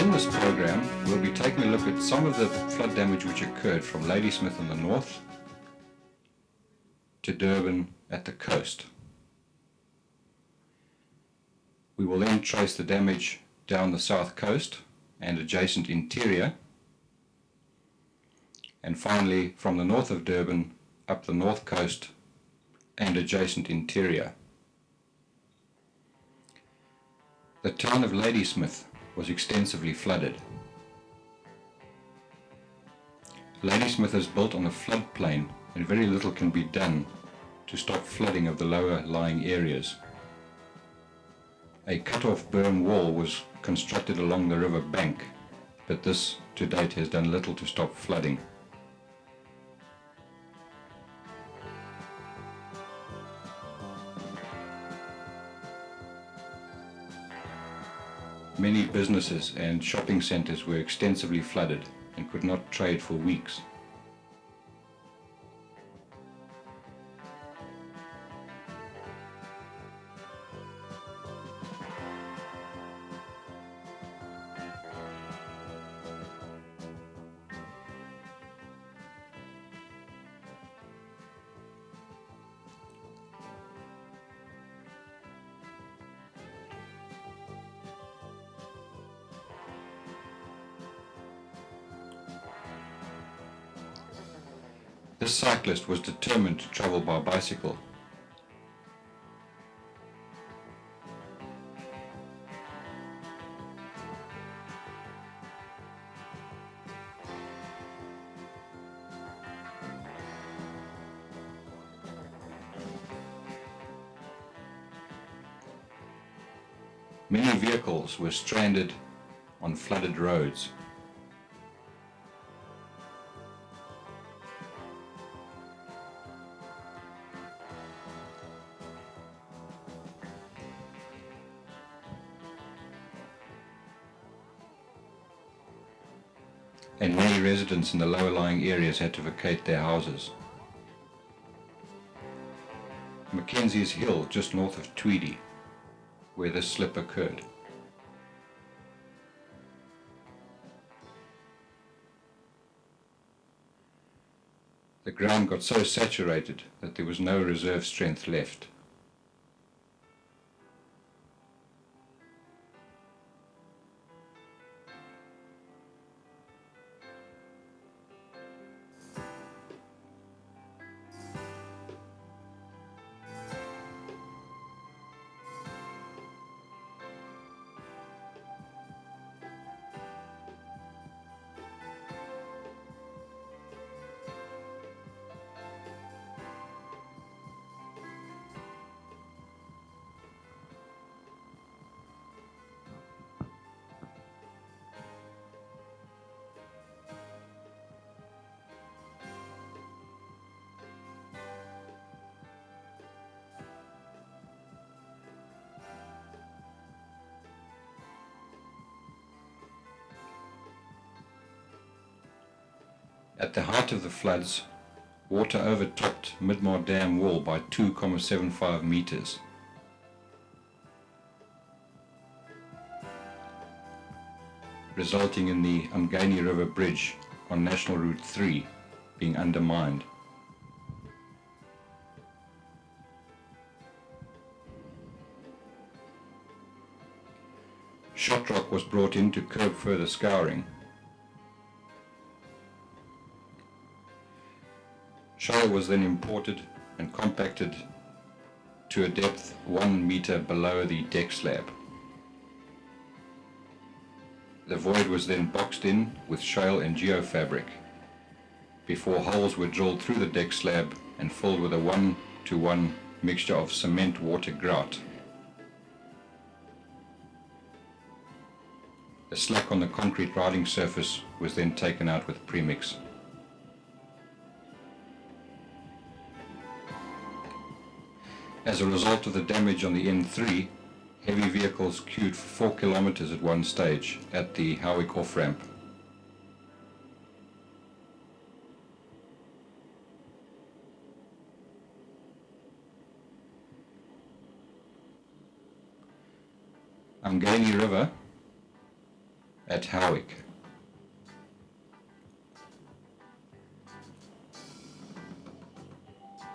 In this program, we'll be taking a look at some of the flood damage which occurred from Ladysmith in the north to Durban at the coast. We will then trace the damage down the south coast and adjacent interior, and finally from the north of Durban up the north coast and adjacent interior. The town of Ladysmith was extensively flooded. Ladysmith is built on a floodplain and very little can be done to stop flooding of the lower lying areas. A cut-off berm wall was constructed along the river bank, but this to date has done little to stop flooding. Many businesses and shopping centres were extensively flooded and could not trade for weeks. This cyclist was determined to travel by bicycle. Many vehicles were stranded on flooded roads. And many residents in the lower lying areas had to vacate their houses. Mackenzie is hill just north of Tweedy, where this slip occurred. The ground got so saturated that there was no reserve strength left. At the height of the floods, water overtopped Midmar Dam wall by 2.75 meters. Resulting in the Umgeni River Bridge on National Route 3 being undermined. Shot rock was brought in to curb further scouring. Shale was then imported and compacted to a depth 1 meter below the deck slab. The void was then boxed in with shale and geofabric before holes were drilled through the deck slab and filled with a 1-to-1 mixture of cement water grout. The slack on the concrete riding surface was then taken out with premix. As a result of the damage on the N3, heavy vehicles queued for 4 kilometers at one stage at the Howick off-ramp. Umgeni River at Howick.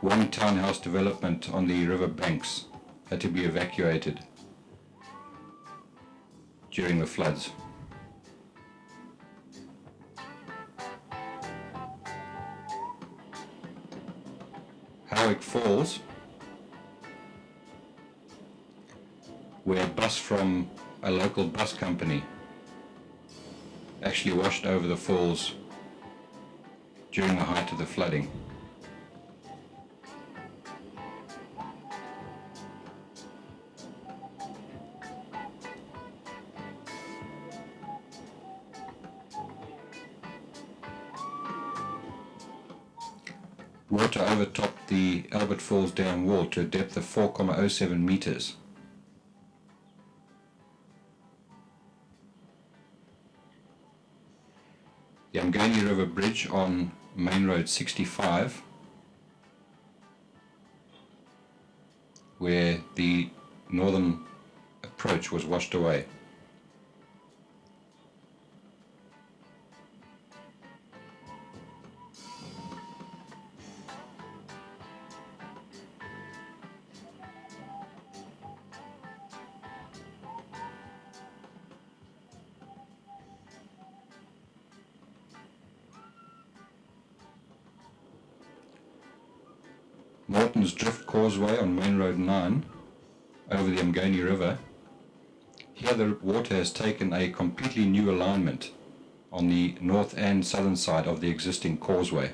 One townhouse development on the Riverbanks had to be evacuated during the floods. Howick Falls, where a bus from a local bus company actually washed over the falls during the height of the flooding. Water overtopped the Albert Falls Dam wall to a depth of 4.07 meters. The Umgeni River Bridge on Main Road 65, where the northern approach was washed away. Morton's Drift Causeway on Main Road 9 over the Umgeni River. Here the water has taken a completely new alignment on the north and southern side of the existing causeway.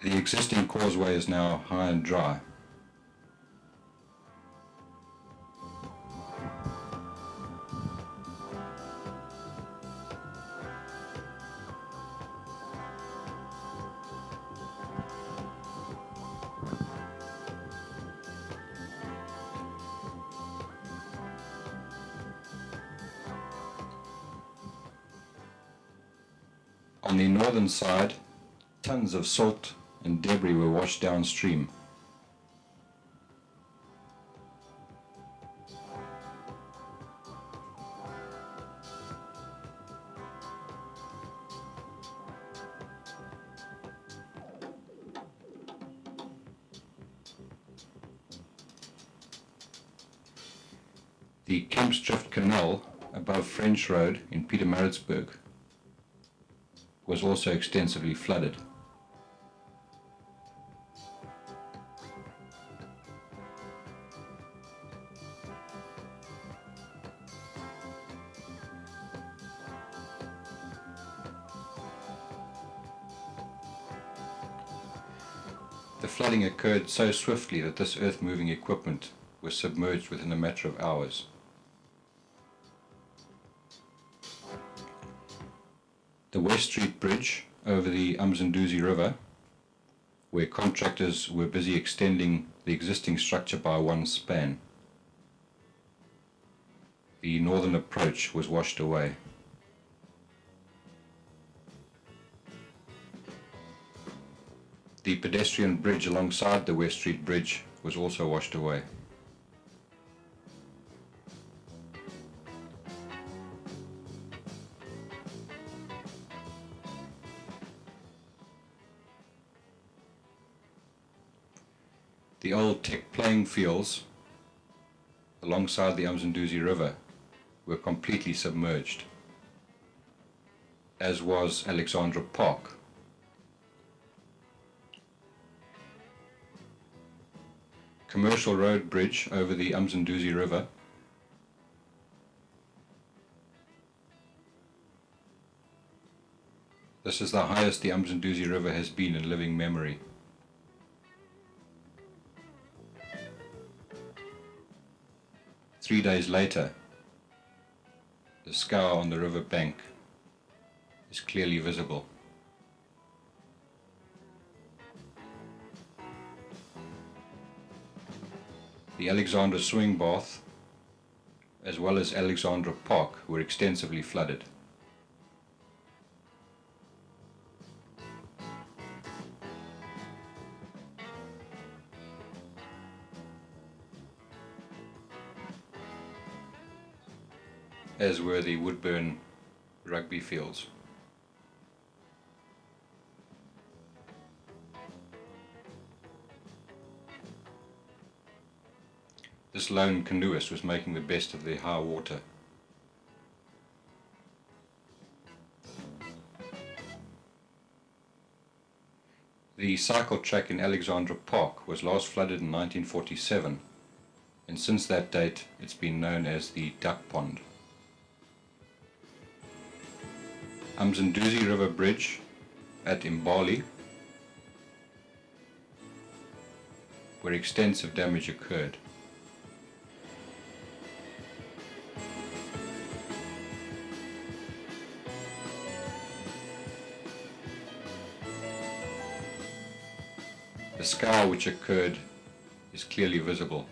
The existing causeway is now high and dry. On the northern side, tons of salt and debris were washed downstream. The Kempsdrift Canal above French Road in Pietermaritzburg was also extensively flooded. The flooding occurred so swiftly that this earth-moving equipment was submerged within a matter of hours. The West Street Bridge over the Msunduzi River, where contractors were busy extending the existing structure by one span. The northern approach was washed away. The pedestrian bridge alongside the West Street Bridge was also washed away. The old Tech playing fields alongside the Msunduzi River were completely submerged, as was Alexandra Park. Commercial Road Bridge over the Msunduzi River. This is the highest the Msunduzi River has been in living memory. Three days later, the Scour on the river bank is clearly visible. The Alexandra Swimming Bath, as well as Alexandra Park, were extensively flooded. As were the Woodburn rugby fields. This lone canoeist was making the best of the high water. The cycle track in Alexandra Park was last flooded in 1947, and since that date it's been known as the Duck Pond. Msunduzi River Bridge at Mbali, where extensive damage occurred. The scour which occurred is clearly visible.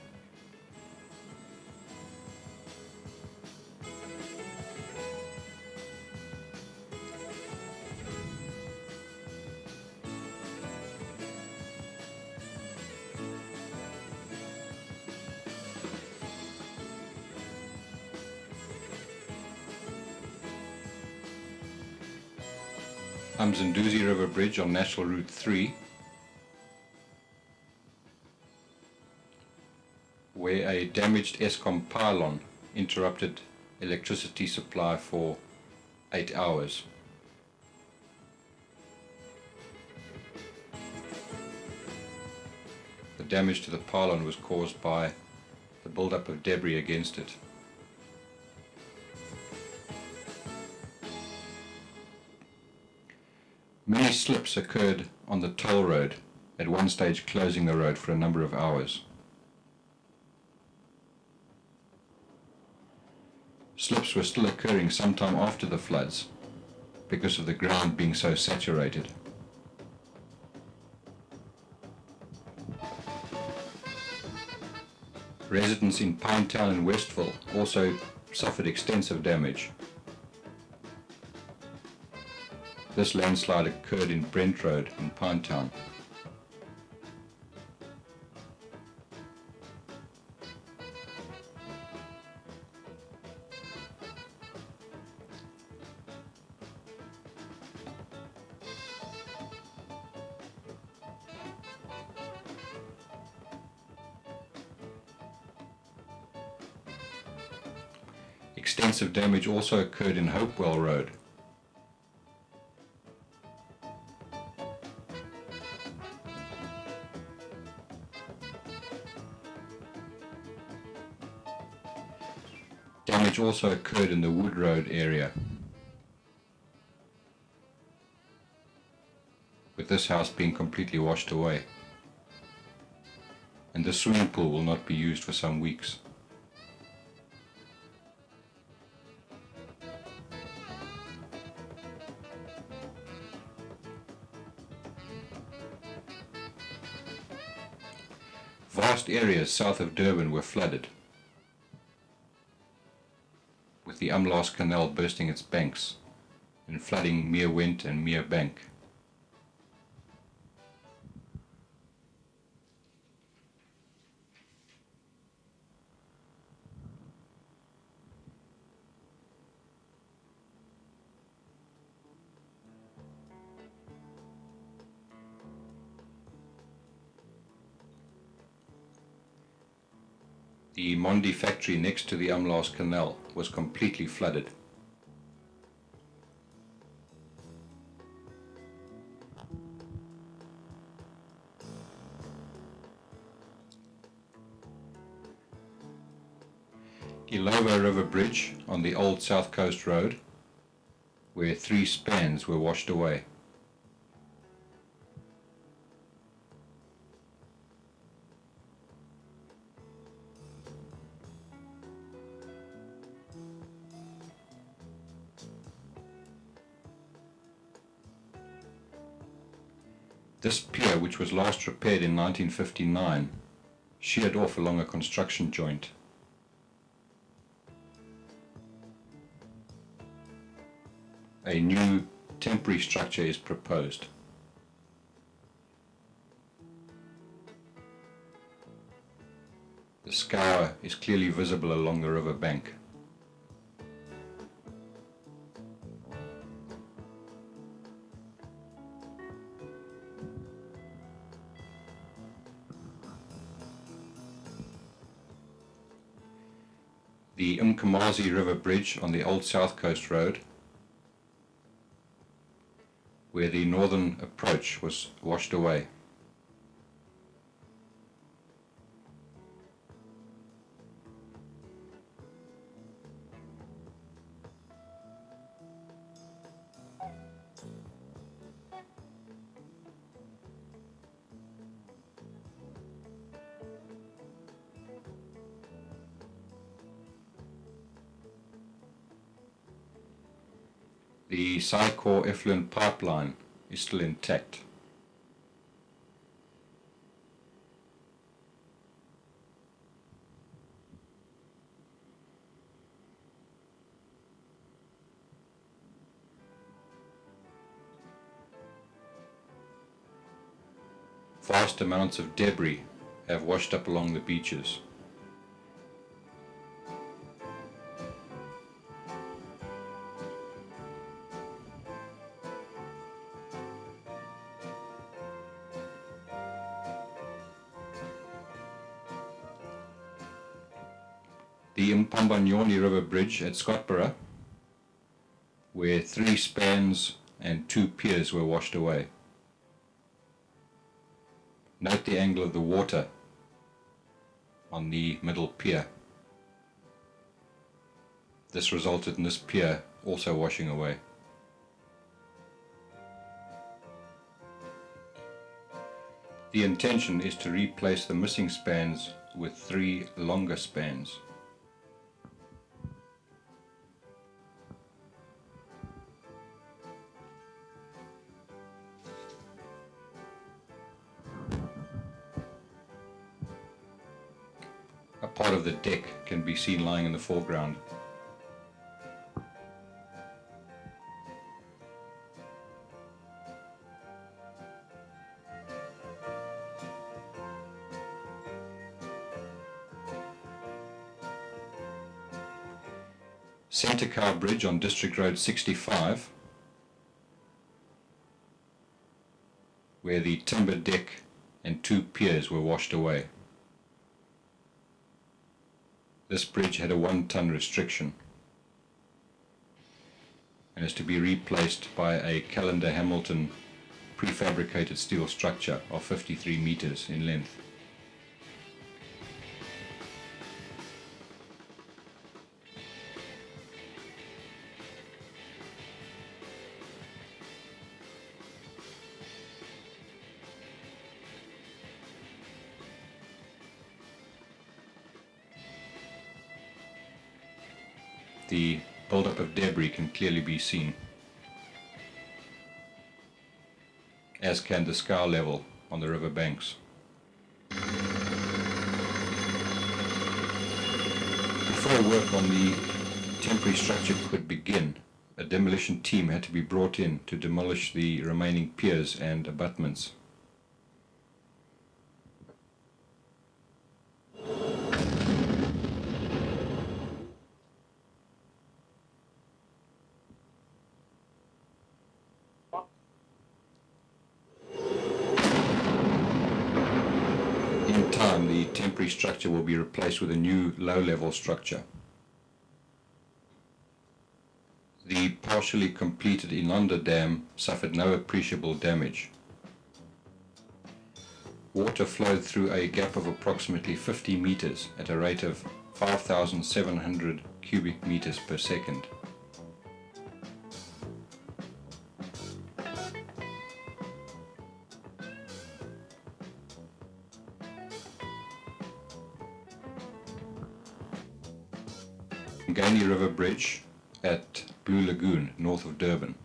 Msunduzi River Bridge on National Route 3, where a damaged Eskom pylon interrupted electricity supply for 8 hours. The damage to the pylon was caused by the buildup of debris against it. Many slips occurred on the toll road, at one stage closing the road for a number of hours. Slips were still occurring sometime after the floods because of the ground being so saturated. Residents in Pinetown and Westville also suffered extensive damage. This landslide occurred in Brent Road in Pinetown. Extensive damage also occurred in Hopewell Road. Damage also occurred in the Wood Road area, with this house being completely washed away, and the swimming pool will not be used for some weeks. Vast areas south of Durban were flooded, with the Umlaas Canal bursting its banks and flooding Mere Went and Mere Bank. The Mondi factory next to the Umlaas Canal was completely flooded. Illovo River Bridge on the old South Coast Road, where 3 spans were washed away. This pier, which was last repaired in 1959, sheared off along a construction joint. A new temporary structure is proposed. The Scour is clearly visible along the river bank. The Umgeni River Bridge on the Old South Coast Road, where the northern approach was washed away. The Scour effluent pipeline is still intact. Vast amounts of debris have washed up along the beaches. The Mpambanyoni River Bridge at Scotborough, where 3 spans and 2 piers were washed away. Note the angle of the water on the middle pier. This resulted in this pier also washing away. The intention is to replace the missing spans with 3 longer spans. A part of the deck can be seen lying in the foreground. Centrecow Bridge on District Road 65, where the timber deck and 2 piers were washed away. This bridge had a 1-ton restriction and is to be replaced by a Callender Hamilton prefabricated steel structure of 53 meters in length. The buildup of debris can clearly be seen, as can the scour level on the river banks. Before work on the temporary structure could begin, a demolition team had to be brought in to demolish the remaining piers and abutments. In time, the temporary structure will be replaced with a new low-level structure. The partially completed Midmar Dam suffered no appreciable damage. Water flowed through a gap of approximately 50 meters at a rate of 5,700 cubic meters per second. Umgeni River Bridge at Blue Lagoon, north of Durban.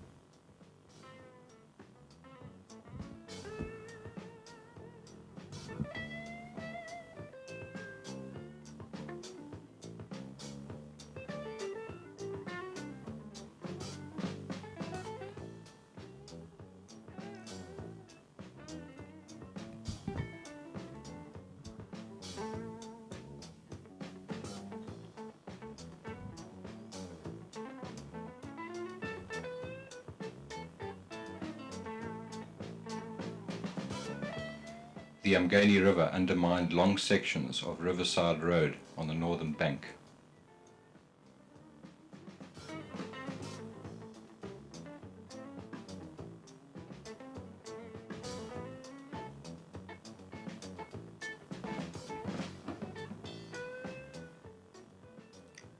The Umgeni River undermined long sections of Riverside Road on the northern bank.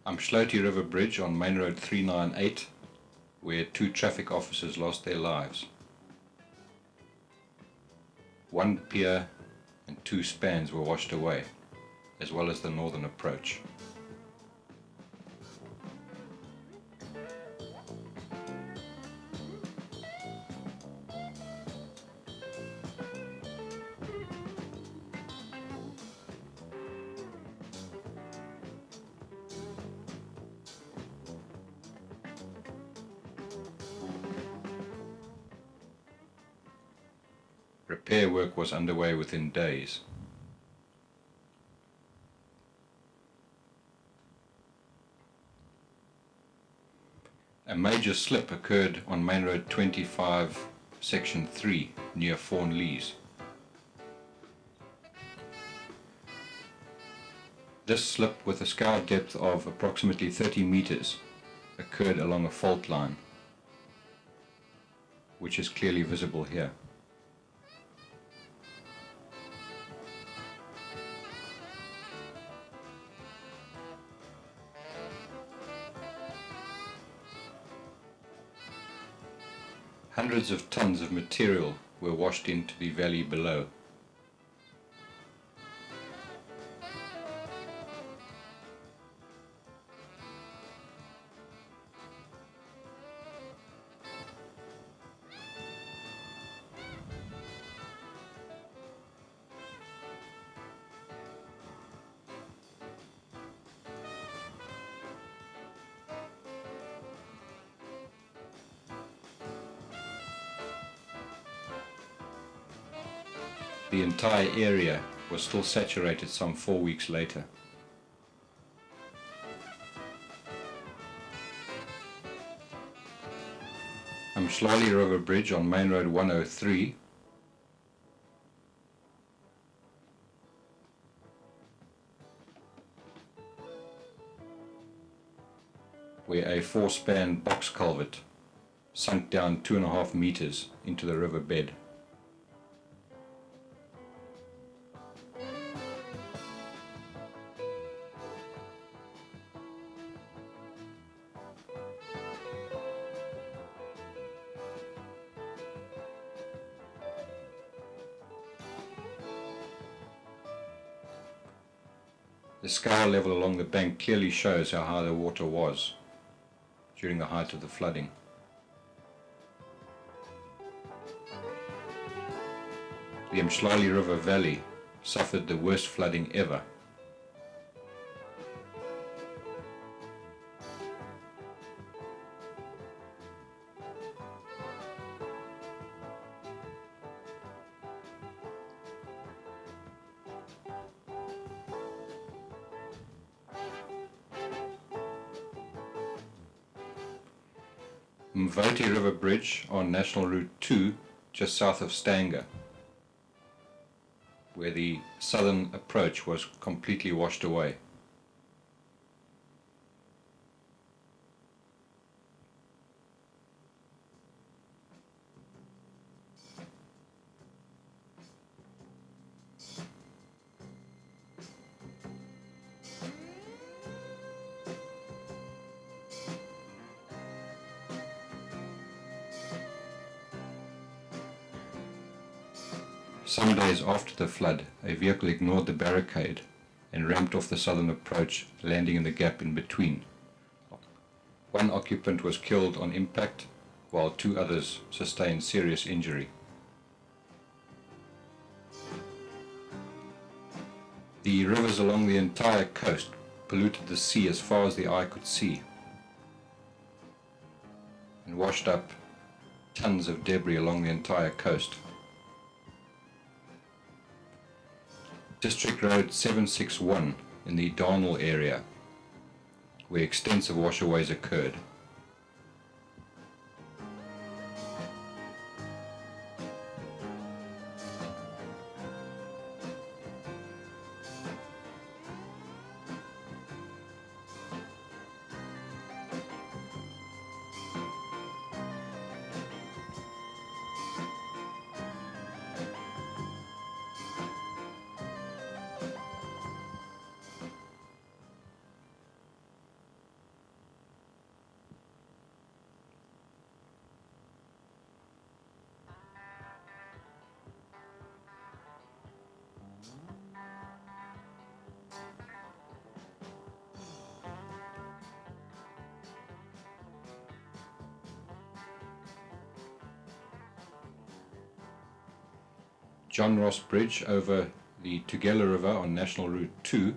Umgeni River Bridge on Main Road 398, where 2 traffic officers lost their lives. 1 pier and 2 spans were washed away, as well as the northern approach. Repair work was underway within days. A major slip occurred on Main Road 25, Section 3, near Fawn Lees. This slip, with a scour depth of approximately 30 meters, occurred along a fault line, which is clearly visible here. Hundreds of tons of material were washed into the valley below. The entire area was still saturated some 4 weeks later. Umgeni River Bridge on Main Road 103, where a 4-span box culvert sunk down 2.5 meters into the river bed. The scour level along the bank clearly shows how high the water was during the height of the flooding. The Umgeni River Valley suffered the worst flooding ever. Msunduzi River Bridge on National Route 2, just south of Stanger, where the southern approach was completely washed away. Some days after the flood, a vehicle ignored the barricade and ramped off the southern approach, landing in the gap in between. 1 occupant was killed on impact, while 2 others sustained serious injury. The rivers along the entire coast polluted the sea as far as the eye could see and washed up tons of debris along the entire coast. District Road 761 in the Darnell area, where extensive washaways occurred. John Ross Bridge over the Tugela River on National Route 2.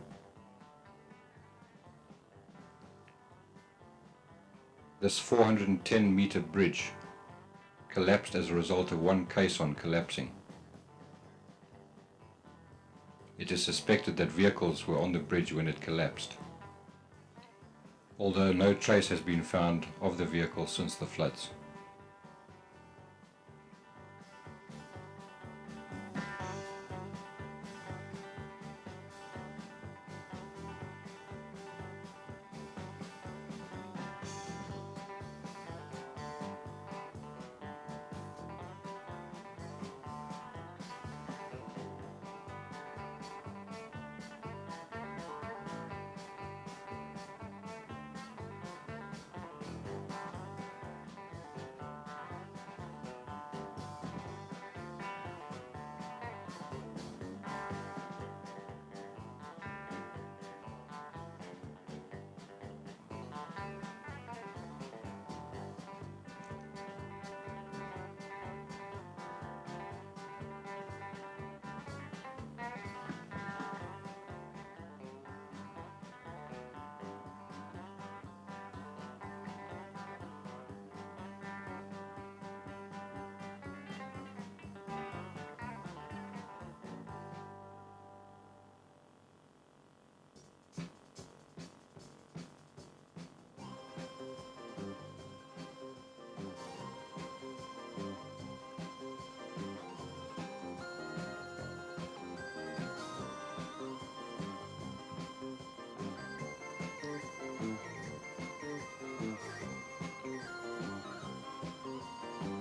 This 410-meter bridge collapsed as a result of one caisson collapsing. It is suspected that vehicles were on the bridge when it collapsed, although no trace has been found of the vehicle since the floods.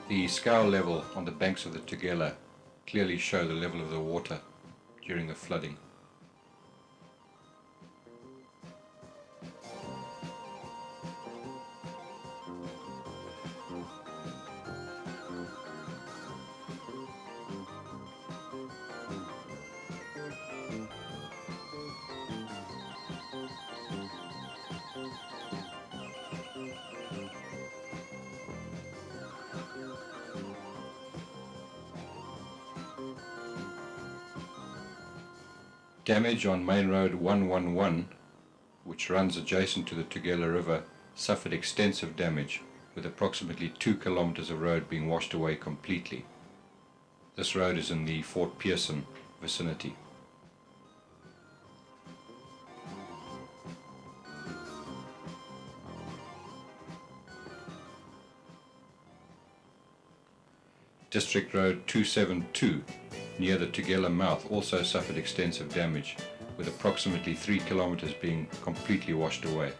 The scour level on the banks of the Tugela clearly show the level of the water during the flooding. Damage on Main Road 111, which runs adjacent to the Tugela River, suffered extensive damage, with approximately 2 kilometers of road being washed away completely. This road is in the Fort Pearson vicinity. District Road 272 near the Tugela mouth also suffered extensive damage, with approximately 3 kilometers being completely washed away.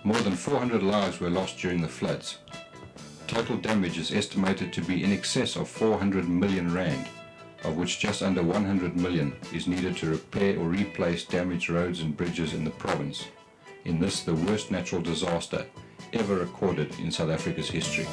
More than 400 lives were lost during the floods. Total damage is estimated to be in excess of 400 million rand, of which just under 100 million is needed to repair or replace damaged roads and bridges in the province, in this the worst natural disaster ever recorded in South Africa's history.